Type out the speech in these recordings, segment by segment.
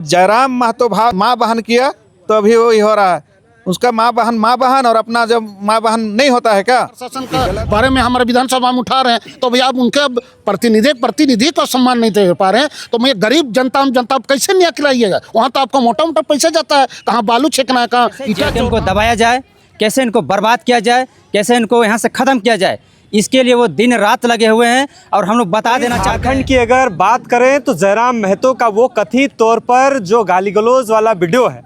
जयराम महतो माँ बहन किया तो अभी वही हो रहा है, उसका माँ बहन और अपना जब माँ बहन नहीं होता है क्या? प्रशासन के बारे में हमारे विधानसभा में उठा रहे हैं, तो भैया आप उनके प्रतिनिधि को सम्मान नहीं दे पा रहे हैं, तो मैं गरीब जनता आप कैसे न्याय खिलाइएगा? वहाँ तो आपका मोटा मोटा पैसा जाता है, कहाँ बालू छेकना है, कहाँ इनको दबाया जाए, कैसे इनको बर्बाद किया जाए, कैसे इनको यहाँ से ख़त्म किया जाए, इसके लिए वो दिन रात लगे हुए हैं। और हम लोग बता देना चाहते हैं, झारखंड की अगर बात करें तो जयराम महतो का वो कथित तौर पर जो गाली गलौज वाला वीडियो है,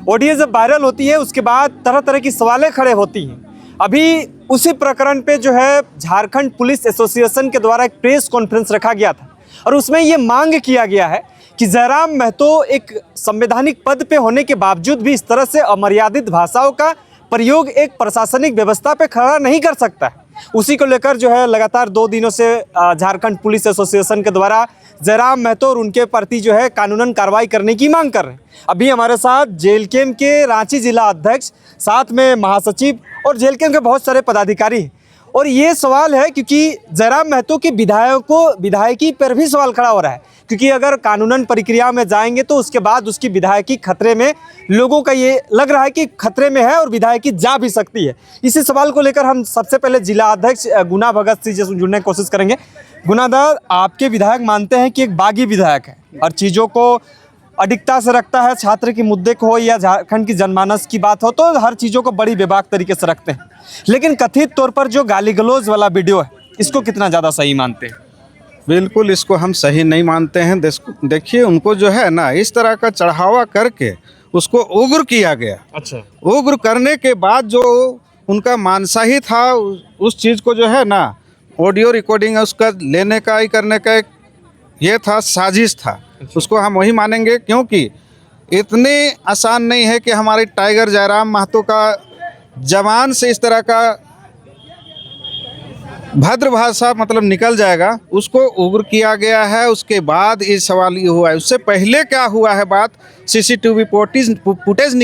ऑडियो जब वायरल होती है उसके बाद तरह तरह की सवालें खड़े होती हैं। अभी उसी प्रकरण पे जो है झारखंड पुलिस एसोसिएशन के द्वारा एक प्रेस कॉन्फ्रेंस रखा गया था और उसमें ये मांग किया गया है कि जयराम महतो एक संवैधानिक पद पे होने के बावजूद भी इस तरह से अमर्यादित भाषाओं का प्रयोग एक प्रशासनिक व्यवस्था पे खड़ा नहीं कर सकता है। उसी को लेकर जो है लगातार 2 दिनों से झारखंड पुलिस एसोसिएशन के द्वारा जयराम महतो और उनके प्रति जो है कानूनन कार्रवाई करने की मांग कर रहे हैं। अभी हमारे साथ जेलकेम के रांची जिला अध्यक्ष, साथ में महासचिव और जेलकेम के बहुत सारे पदाधिकारी हैं। और ये सवाल है क्योंकि जयराम महतो के विधायकी पर भी सवाल खड़ा हो रहा है, क्योंकि अगर कानूनन प्रक्रिया में जाएंगे तो उसके बाद उसकी विधायकी खतरे में, लोगों का ये लग रहा है कि खतरे में है और विधायकी जा भी सकती है। इसी सवाल को लेकर हम सबसे पहले जिला अध्यक्ष गुना भगत सिंह से जुड़ने की कोशिश करेंगे। गुनादा, आपके विधायक मानते हैं कि एक बागी विधायक है, हर चीज़ों को अधिकता से रखता है, छात्र के मुद्दे को हो या झारखंड की जनमानस की बात हो तो हर चीज़ों को बड़ी बेबाक तरीके से रखते हैं, लेकिन कथित तौर पर जो गाली गलौज वाला वीडियो है इसको कितना ज़्यादा सही मानते हैं? बिल्कुल इसको हम सही नहीं मानते हैं। देखिए, उनको जो है ना इस तरह का चढ़ावा करके उसको उग्र किया गया। अच्छा, उग्र करने के बाद जो उनका मानसा ही था, उस चीज़ को जो है ना ऑडियो रिकॉर्डिंग उसका लेने का ही करने का एक ये था, साजिश था। उसको हम वही मानेंगे, क्योंकि इतने आसान नहीं है कि हमारे टाइगर जयराम महतो का जवान से इस तरह का भद्र भाषा मतलब निकल जाएगा। उसको उग्र किया गया है। उसके बाद ये सवाल ये हुआ है, उससे पहले क्या हुआ है बात, सीसीटीवी फुटेज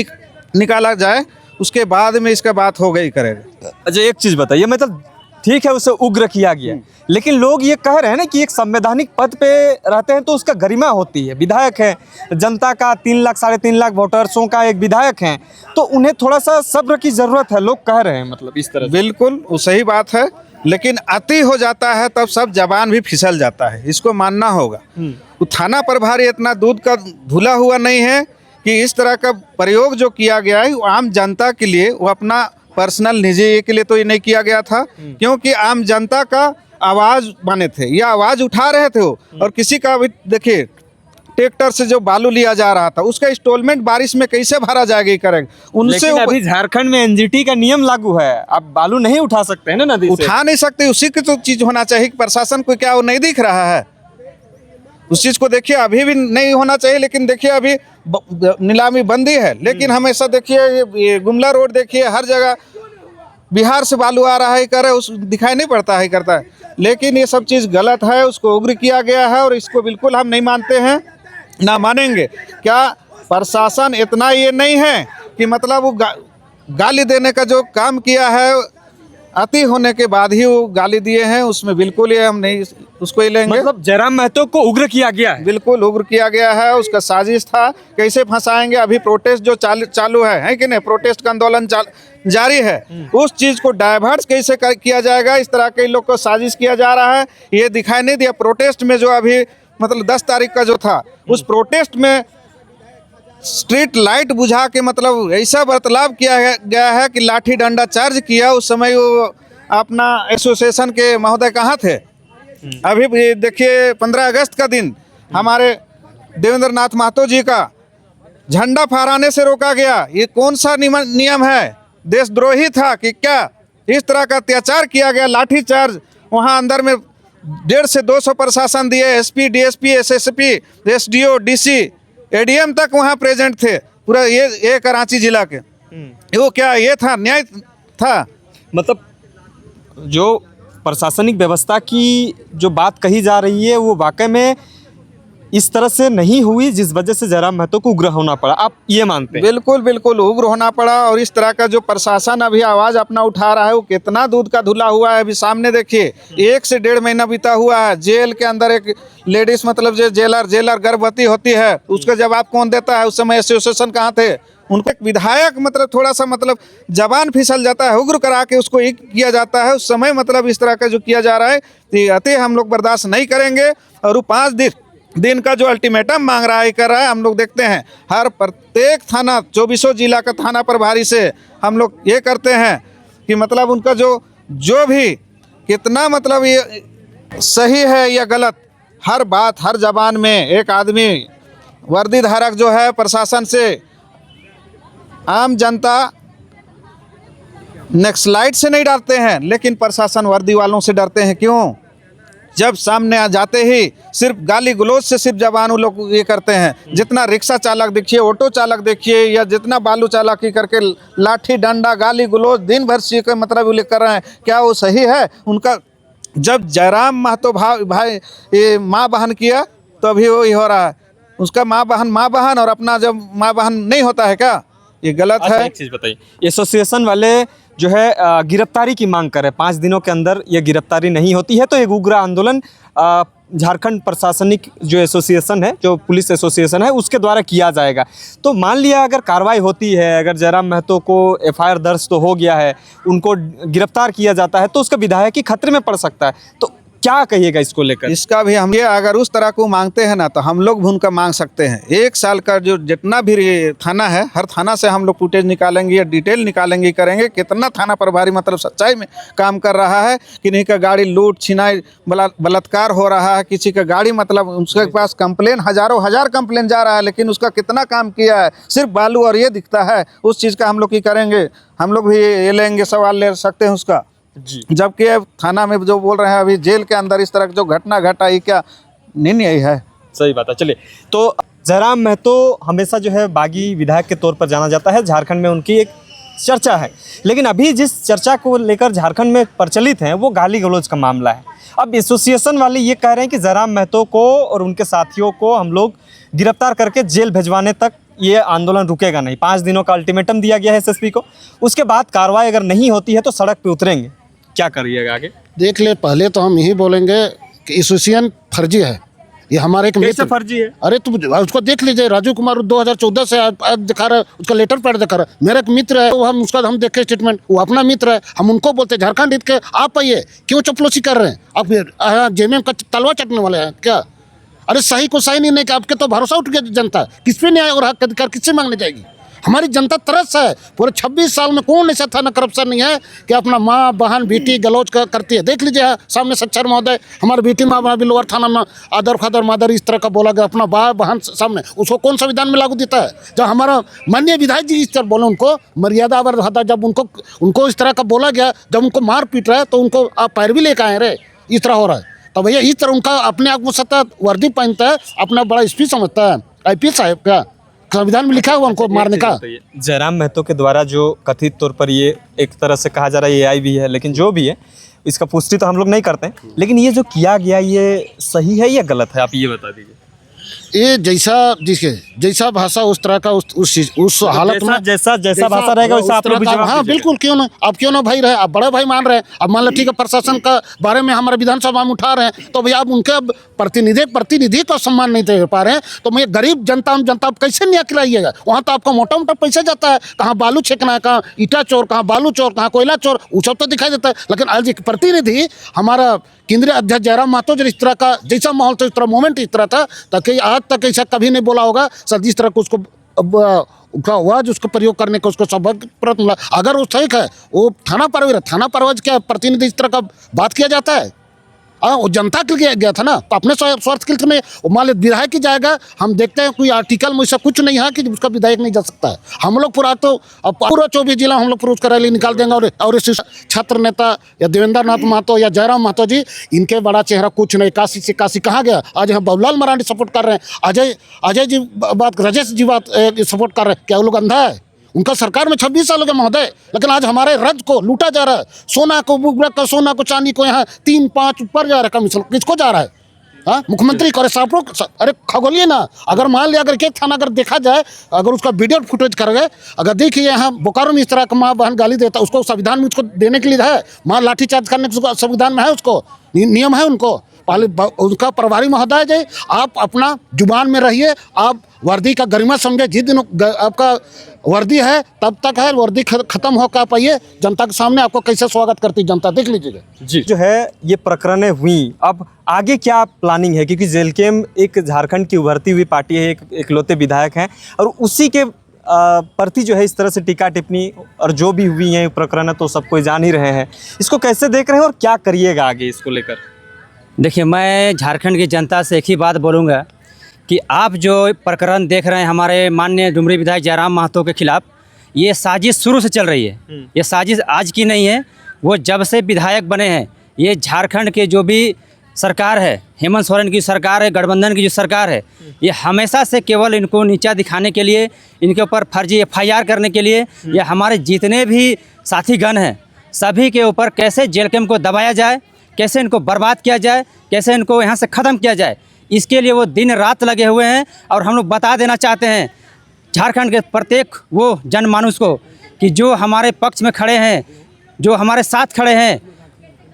निकाला जाए, उसके बाद में इसका बात हो गई करेगा। अच्छा, एक चीज़ बताइए, मतलब ठीक है उसे उग्र किया गया, लेकिन लोग ये कह रहे हैं ना कि एक संवैधानिक पद पे रहते हैं तो उसका गरिमा होती है, विधायक है, जनता का 3 लाख 3.5 लाख वोटर्सों का एक विधायक हैं, तो उन्हें थोड़ा सा सब्र की ज़रूरत है, लोग कह रहे हैं, मतलब इस तरह। बिल्कुल वो सही बात है, लेकिन अति हो जाता है तब सब जबान भी फिसल जाता है, इसको मानना होगा। वो थाना प्रभारी इतना दूध का धुला हुआ नहीं है कि इस तरह का प्रयोग जो किया गया है वो आम जनता के लिए, वो अपना पर्सनल निजी के लिए तो ये नहीं किया गया था, क्योंकि आम जनता का आवाज़ बने थे, ये आवाज़ उठा रहे थे वो। और किसी का भी देखिए, ट्रैक्टर से जो बालू लिया जा रहा था उसका इंस्टॉलमेंट बारिश में कैसे भरा जाएगा, करेंगे उनसे। अभी झारखंड में एनजीटी का नियम लागू है, आप बालू नहीं उठा सकते हैं ना नदी से। उठा नहीं सकते, उसी की तो चीज़ होना चाहिए कि प्रशासन को क्या वो नहीं दिख रहा है? उस चीज़ को देखिए, अभी भी नहीं होना चाहिए, लेकिन देखिए अभी नीलामी बंदी है, लेकिन हमेशा देखिए ये गुमला रोड देखिए, हर जगह बिहार से बालू आ रहा है, कर उस दिखाई नहीं पड़ता है, करता है। लेकिन ये सब चीज़ गलत है, उसको उग्र किया गया है और इसको बिल्कुल हम नहीं मानते हैं, ना मानेंगे। क्या प्रशासन इतना ये नहीं है कि मतलब वो गाली देने का जो काम किया है, अति होने के बाद ही वो गाली दिए हैं, उसमें बिल्कुल ये हम नहीं उसको ही लेंगे। मतलब जयराम महतो को उग्र किया गया है? बिल्कुल उग्र किया गया है, उसका साजिश था, कैसे फंसाएंगे। अभी प्रोटेस्ट जो चालू है कि नहीं, प्रोटेस्ट का आंदोलन जारी है, उस चीज़ को डाइवर्ट कैसे किया जाएगा, इस तरह के लोग को साजिश किया जा रहा है, ये दिखाई नहीं दिया। प्रोटेस्ट में जो अभी मतलब 10 तारीख का जो था, उस प्रोटेस्ट में स्ट्रीट लाइट बुझा के मतलब ऐसा बर्ताव किया गया है कि लाठी डंडा चार्ज किया। उस समय वो अपना एसोसिएशन के महोदय कहाँ थे? अभी भी देखिए 15 अगस्त का दिन हमारे देवेंद्र नाथ महतो जी का झंडा फहराने से रोका गया। ये कौन सा नियम है? देशद्रोही था कि क्या? इस तरह का अत्याचार किया गया, लाठी चार्ज। वहाँ अंदर में 150 से 200 प्रशासन दिए, SP, DSP, SSP, SDO, DC, ADM तक वहाँ प्रेजेंट थे, पूरा ये कराची जिला के। वो क्या ये था, न्याय था? मतलब जो प्रशासनिक व्यवस्था की जो बात कही जा रही है वो वाकई में इस तरह से नहीं हुई जिस वजह से जयराम महतो को उग्र होना पड़ा, आप ये मानते हैं? बिल्कुल बिल्कुल उग्र होना पड़ा। और इस तरह का जो प्रशासन अभी आवाज अपना उठा रहा है वो कितना दूध का धुला हुआ है। अभी सामने देखिए 1 से 1.5 महीना बीता हुआ है। जेल के अंदर एक लेडीज मतलब जो जेलर गर्भवती होती है उसका जवाब कौन देता है? उस समय एसोसिएशन कहाँ थे? उनको एक विधायक मतलब थोड़ा सा मतलब जबान फिसल जाता है, उग्र करा के उसको एक किया जाता है। उस समय मतलब इस तरह का जो किया जा रहा है ये अति हम लोग बर्दाश्त नहीं करेंगे। और वो 5 दिन का जो अल्टीमेटम मांग रहा है कर रहा है। हम लोग देखते हैं हर प्रत्येक थाना 24 जिला का थाना प्रभारी से हम लोग ये करते हैं कि मतलब उनका जो भी कितना मतलब ये सही है या गलत, हर बात हर जबान में एक आदमी वर्दी धारक जो है प्रशासन से, आम जनता नक्सलाइट से नहीं डरते हैं लेकिन प्रशासन वर्दी वालों से डरते हैं। क्यों? जब सामने आ जाते ही सिर्फ गाली गलौज से सिर्फ जवान लोग ये करते हैं। जितना रिक्शा चालक देखिए, ऑटो चालक देखिए, या जितना बालू चालकी करके लाठी डंडा गाली गलौज दिन भर सीख मतलब उल्लेख कर रहे हैं, क्या वो सही है? उनका जब जयराम महतो भाई ये माँ बहन किया तो अभी वही हो रहा है। उसका माँ बहन और अपना जब माँ बहन नहीं होता है क्या? ये गलत है। एक चीज़ बताइए, एसोसिएशन वाले जो है गिरफ्तारी की मांग कर रहे हैं, 5 दिनों के अंदर ये गिरफ्तारी नहीं होती है तो एक उग्र आंदोलन झारखंड प्रशासनिक जो एसोसिएशन है, जो पुलिस एसोसिएशन है, उसके द्वारा किया जाएगा। तो मान लिया अगर कार्रवाई होती है, अगर जयराम महतो को एफआईआर दर्ज तो हो गया है, उनको गिरफ्तार किया जाता है तो उसका विधायक ही खतरे में पड़ सकता है। तो क्या कहिएगा इसको लेकर? इसका भी हम ये अगर उस तरह को मांगते हैं ना तो हम लोग भी उनका मांग सकते हैं। 1 साल का जो जितना भी थाना है, हर थाना से हम लोग फुटेज निकालेंगे या डिटेल निकालेंगे, करेंगे कितना थाना प्रभारी मतलब सच्चाई में काम कर रहा है, किन्हीं का गाड़ी लूट छिनाई बलात्कार हो रहा है, किसी का गाड़ी मतलब उसके पास कंप्लेन हजार कंप्लेन जा रहा है लेकिन उसका कितना काम किया है? सिर्फ बालू और ये दिखता है। उस चीज़ का हम लोग की करेंगे, हम लोग भी ये लेंगे, सवाल ले सकते हैं उसका जी। जबकि अब थाना में जो बोल रहे हैं अभी जेल के अंदर इस तरह की जो घटना घटा ये क्या नहीं यही है? सही बात है। चलिए, तो जयराम महतो हमेशा जो है बागी विधायक के तौर पर जाना जाता है, झारखंड में उनकी एक चर्चा है। लेकिन अभी जिस चर्चा को लेकर झारखंड में प्रचलित है वो गाली गलौज का मामला है। अब एसोसिएशन वाले ये कह रहे हैं कि जयराम महतो को और उनके साथियों को हम लोग गिरफ्तार करके जेल भिजवाने तक ये आंदोलन रुकेगा नहीं। 5 दिनों का अल्टीमेटम दिया गया है एसएसपी को, उसके बाद कार्रवाई अगर नहीं होती है तो सड़क पे उतरेंगे। क्या करिएगा आगे? देख ले, पहले तो हम यही बोलेंगे कि एसोसिएशन फर्जी है। ये हमारे एक कैसे फर्जी है? अरे तुम उसको देख लीजिए, राजू कुमार 2014 से आज दिखा रहा है, उसका लेटर पैड दिखा रहा है। मेरा एक मित्र है, वो हम देखे स्टेटमेंट, वो अपना मित्र है, हम उनको बोलते हैं झारखंड हित के आप आइए, क्यों चपलोसी कर रहे हैं आप? जेएमएम का तलवा चटने वाले हैं क्या? अरे सही को सही नहीं कि आपके तो भरोसा उठ गया जनता, किस पे न्याय और हक अधिकार किससे मांगने जाएगी? हमारी जनता तरस है। पूरे 26 साल में कौन ऐसा थाना करप्शन नहीं है कि अपना माँ बहन बेटी गलौज करती है। देख लीजिए सामने सच्चर महोदय, हमारी बेटी माँ बहन भी लोअर थाना में आदर खादर मादर इस तरह का बोला गया, अपना माँ बहन सामने, उसको कौन संविधान में लागू देता है? जब हमारा माननीय विधायक जी इस तरह बोले, उनको मर्यादा अवर जब उनको इस तरह का बोला गया, जब उनको मार पीट रहा है तो उनको आप पैर भी लेकर आए रे, इस तरह हो रहा है। तो भैया इस तरह उनका अपने आप को सत्ता वर्दी पहनता है, अपना बड़ा स्पीच समझता है। आईपीएस साहब क्या संविधान में लिखा हुआ उनको मारने का? जयराम महतो के द्वारा जो कथित तौर पर ये एक तरह से कहा जा रहा है एआई भी है, लेकिन जो भी है इसका पुष्टि तो हम लोग नहीं करते हैं, लेकिन ये जो किया गया ये सही है या गलत है, आप ये बता दीजिए। ये जैसा भाषा उस तरह का उस हालत में जैसा भाषा रहेगा वैसा आप लोग भी जवाब हाँ दीजिएगा। बिल्कुल, क्यों ना, आप क्यों ना भाई रहे, आप बड़ा भाई मान रहे हैं। अब मान लो ठीक है, प्रशासन का बारे में हमारे विधानसभा में उठा रहे हैं तो भैया आप उनके प्रतिनिधि को सम्मान नहीं दे पा रहे हैं तो मैं गरीब जनता आप कैसे न्याय खिलाइएगा? वहाँ तो आपका मोटा मोटा पैसा जाता है, कहाँ बालू छेकना है, कहाँ ईटा चोर, कहाँ बालू चोर, कहाँ कोयला चोर, वो सब तो दिखाई देता है। लेकिन आज एक प्रतिनिधि हमारा केंद्रीय अध्यक्ष जयराम महतो जो इस तरह का जैसा माहौल था, इस तरह मोमेंट इस तरह था, ताकि आज तक ऐसा कभी नहीं बोला होगा सर इस तरह को उसको आवाज उसको प्रयोग करने को उसको सबक मिला। अगर वो ठीक है, वो थाना परवज क्या प्रतिनिधि इस तरह का बात किया जाता है? वो जनता के लिए गया था ना, तो अपने स्वार्थ के लिए में मान लो विधायक ही जाएगा। हम देखते हैं कोई आर्टिकल में ऐसा कुछ नहीं है कि उसका विधायक नहीं जा सकता है। हम लोग पूरा 24 जिला हम लोग पूरा उसका रैली निकाल देंगे। और इस छात्र नेता या देवेंद्र नाथ महतो या जयराम महतो जी, इनके बड़ा चेहरा कुछ नहीं। काशी से काशी कहाँ गया? आज यहाँ बाबूलाल मरांडी सपोर्ट कर रहे हैं, अजय जी बात, राजेश जी बात सपोर्ट कर रहे हैं। क्या वो लोग अंधा है? उनका सरकार में 26 साल हो गए महोदय, लेकिन आज हमारे राज्य को लूटा जा रहा है। सोना को चांदी को यहाँ 3-5 ऊपर जा रहा है कमीशन, किसको जा रहा है? हाँ, मुख्यमंत्री करे सब लोग अरे खगोलिए ना, अगर मान लिया अगर एक थाना अगर देखा जाए, अगर उसका वीडियो फुटेज कर गए, अगर देखिए यहाँ बोकारो में इस तरह का माँ बहन गाली देता, उसको संविधान में उसको देने के लिए है, माँ लाठीचार्ज करने के संविधान में है, उसको नियम है उनको। पहले उनका प्रभारी महोदय जी, आप अपना जुबान में रहिए, आप वर्दी का गरिमा समझे, जिस दिन आपका वर्दी है तब तक है, वर्दी खत्म हो कर पाइए, जनता के सामने आपको कैसे स्वागत करती जनता देख लीजिएगा। जी जो है ये प्रकरणें हुई, अब आगे क्या प्लानिंग है, क्योंकि जेलकेम एक झारखंड की उभरती हुई पार्टी है, एक इकलौते विधायक हैं, और उसी के प्रति जो है इस तरह से टीका टिप्पणी और जो भी हुई है प्रकरण तो सब कोई जान ही रहे हैं, इसको कैसे देख रहे हैं और क्या करिएगा आगे इसको लेकर? देखिए, मैं झारखंड की जनता से एक ही बात बोलूँगा कि आप जो प्रकरण देख रहे हैं हमारे माननीय डुमरी विधायक जयराम महतो के खिलाफ, ये साजिश शुरू से चल रही है। ये साजिश आज की नहीं है, वो जब से विधायक बने हैं, ये झारखंड के जो भी सरकार है, हेमंत सोरेन की सरकार है, गठबंधन की जो सरकार है, ये हमेशा से केवल इनको नीचा दिखाने के लिए, इनके ऊपर फर्जी FIR करने के लिए, या हमारे जितने भी साथीगण हैं सभी के ऊपर कैसे जेलकेम को दबाया जाए, कैसे इनको बर्बाद किया जाए, कैसे इनको यहाँ से ख़त्म किया जाए, इसके लिए वो दिन रात लगे हुए हैं। और हम लोग बता देना चाहते हैं झारखंड के प्रत्येक वो जनमानुस को कि जो हमारे पक्ष में खड़े हैं, जो हमारे साथ खड़े हैं,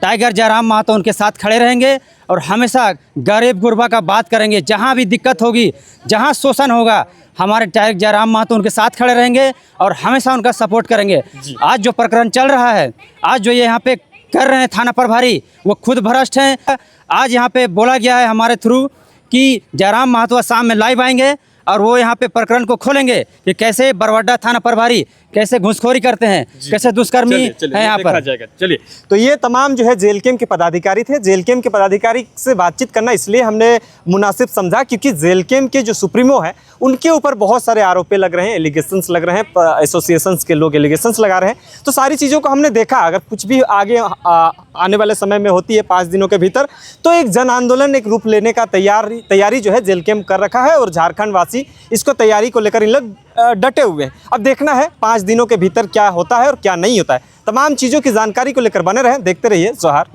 टाइगर जयराम महतो उनके साथ खड़े रहेंगे और हमेशा गरीब गुरबा का बात करेंगे। जहाँ भी दिक्कत होगी, जहाँ शोषण होगा, हमारे टाइगर जयराम महतो उनके साथ खड़े रहेंगे और हमेशा उनका सपोर्ट करेंगे। आज जो प्रकरण चल रहा है, आज जो ये यहाँ पे कर रहे हैं थाना प्रभारी, वो खुद भ्रष्ट हैं। आज यहाँ पे बोला गया है हमारे थ्रू कि जयराम महतो शाम में लाइव आएंगे और वो यहाँ पे प्रकरण को खोलेंगे कि कैसे बरवाडा थाना प्रभारी कैसे घूसखोरी करते हैं, कैसे दुष्कर्मी है यहाँ पर। चलिए, तो ये तमाम जो है जेलकेम के पदाधिकारी थे। जेलकेम के पदाधिकारी से बातचीत करना इसलिए हमने मुनासिब समझा क्योंकि जेलकेम के जो सुप्रीमो है उनके ऊपर बहुत सारे आरोप लग रहे हैं, एलिगेशंस लग रहे हैं, एसोसिएशंस के लोग एलिगेशंस लगा रहे हैं। तो सारी चीज़ों को हमने देखा, अगर कुछ भी आगे आने वाले समय में होती है 5 दिनों के भीतर, तो एक जन आंदोलन एक रूप लेने का तैयारी जो है जेलकेम कर रखा है और झारखंड वासी इसको तैयारी को लेकर इन लोग डटे हुए हैं। अब देखना है 5 दिनों के भीतर क्या होता है और क्या नहीं होता है। तमाम चीज़ों की जानकारी को लेकर बने रहें, देखते रहिए जोहार।